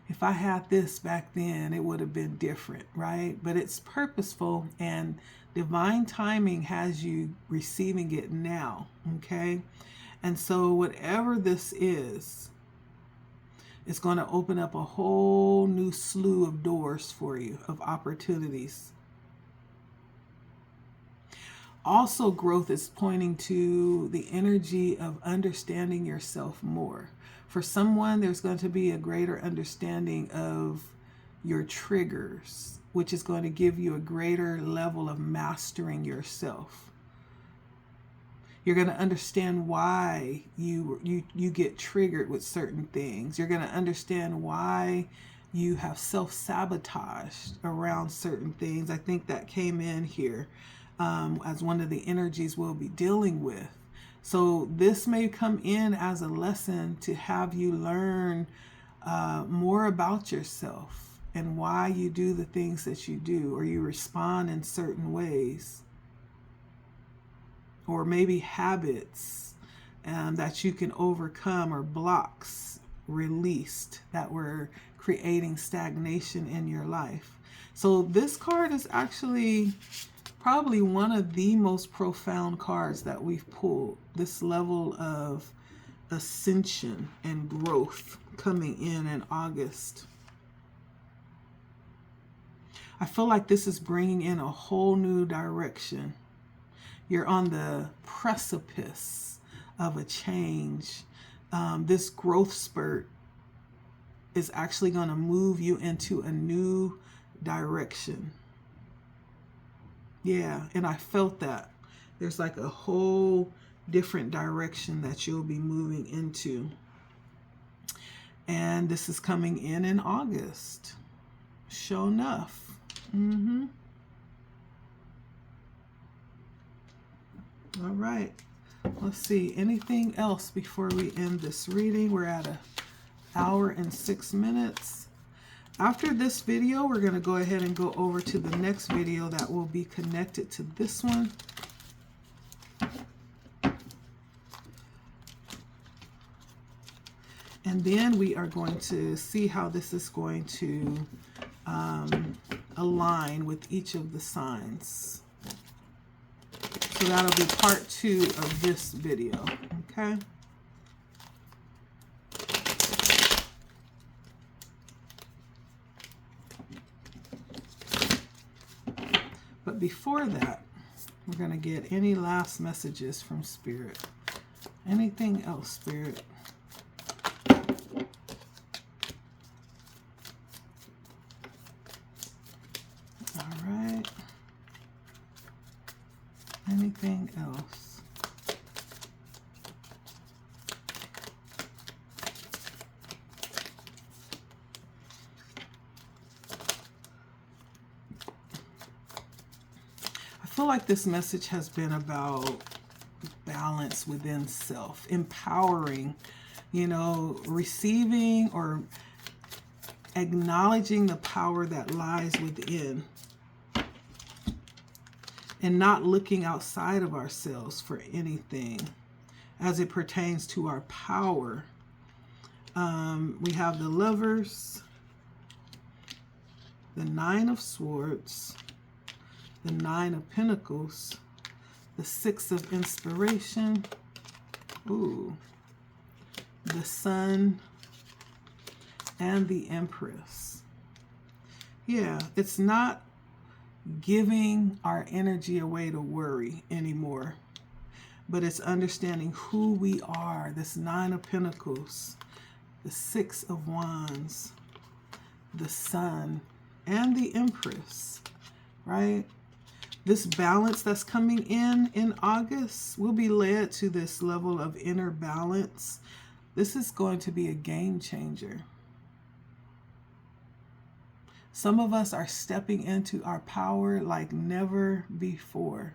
if I had this back then, it would have been different, right? But it's purposeful, and divine timing has you receiving it now, okay? And so whatever this is, It's going to open up a whole new slew of doors for you, of opportunities. Also, growth is pointing to the energy of understanding yourself more. For someone, there's going to be a greater understanding of your triggers, which is going to give you a greater level of mastering yourself. You're going to understand why you get triggered with certain things. You're going to understand why you have self-sabotaged around certain things. I think that came in here as one of the energies we'll be dealing with. So this may come in as a lesson to have you learn more about yourself and why you do the things that you do, or you respond in certain ways. Or maybe habits that you can overcome, or blocks released that were creating stagnation in your life. So this card is actually probably one of the most profound cards that we've pulled. This level of ascension and growth coming in August. I feel like this is bringing in a whole new direction. You're on the precipice of a change. This growth spurt is actually going to move you into a new direction. Yeah, and I felt that. There's like a whole different direction that you'll be moving into. And this is coming in August. Sure enough. All right. Let's see. Anything else before we end this reading? We're at an hour and 6 minutes. After this video, we're going to go ahead and go over to the next video that will be connected to this one. And then we are going to see how this is going to align with each of the signs. So that'll be part 2 of this video, okay? But before that, we're going to get any last messages from Spirit. Anything else, Spirit? All right. Anything else? I feel like this message has been about balance within self, empowering, receiving or acknowledging the power that lies within, and not looking outside of ourselves for anything as it pertains to our power. We have the Lovers, the Nine of Swords, the Nine of Pentacles, the Six of Inspiration, the Sun, and the Empress. Yeah, it's not giving our energy away to worry anymore, but it's understanding who we are. This Nine of Pentacles, the Six of Wands, the Sun, and the Empress, right? This balance that's coming in August will be led to this level of inner balance. This is going to be a game changer. Some of us are stepping into our power like never before.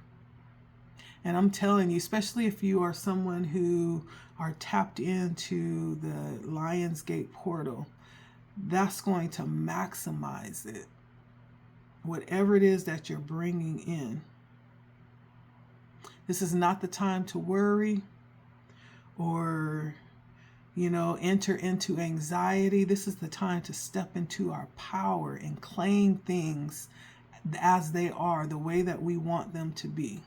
And I'm telling you, especially if you are someone who are tapped into the Lionsgate portal, that's going to maximize it. Whatever it is that you're bringing in. This is not the time to worry or enter into anxiety. This is the time to step into our power and claim things as they are, the way that we want them to be.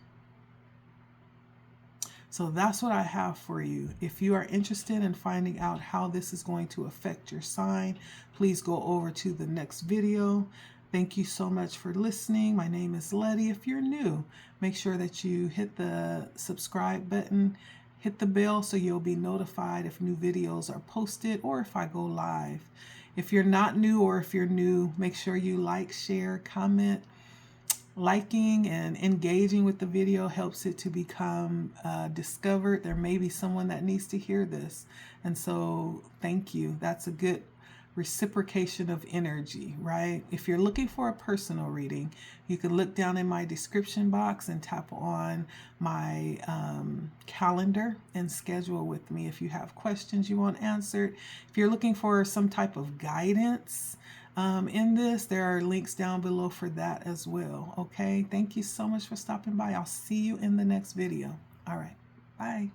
So that's what I have for you. If you are interested in finding out how this is going to affect your sign, please go over to the next video. Thank you so much for listening. My name is Letty. If you're new, make sure that you hit the subscribe button, hit the bell so you'll be notified if new videos are posted or if I go live. If you're not new, or if you're new, make sure you like, share, comment. Liking and engaging with the video helps it to become discovered. There may be someone that needs to hear this. And so thank you. That's a good reciprocation of energy, right? If you're looking for a personal reading, you can look down in my description box and tap on my calendar and schedule with me if you have questions you want answered. If you're looking for some type of guidance in this, there are links down below for that as well. Okay, thank you so much for stopping by. I'll see you in the next video. All right, bye.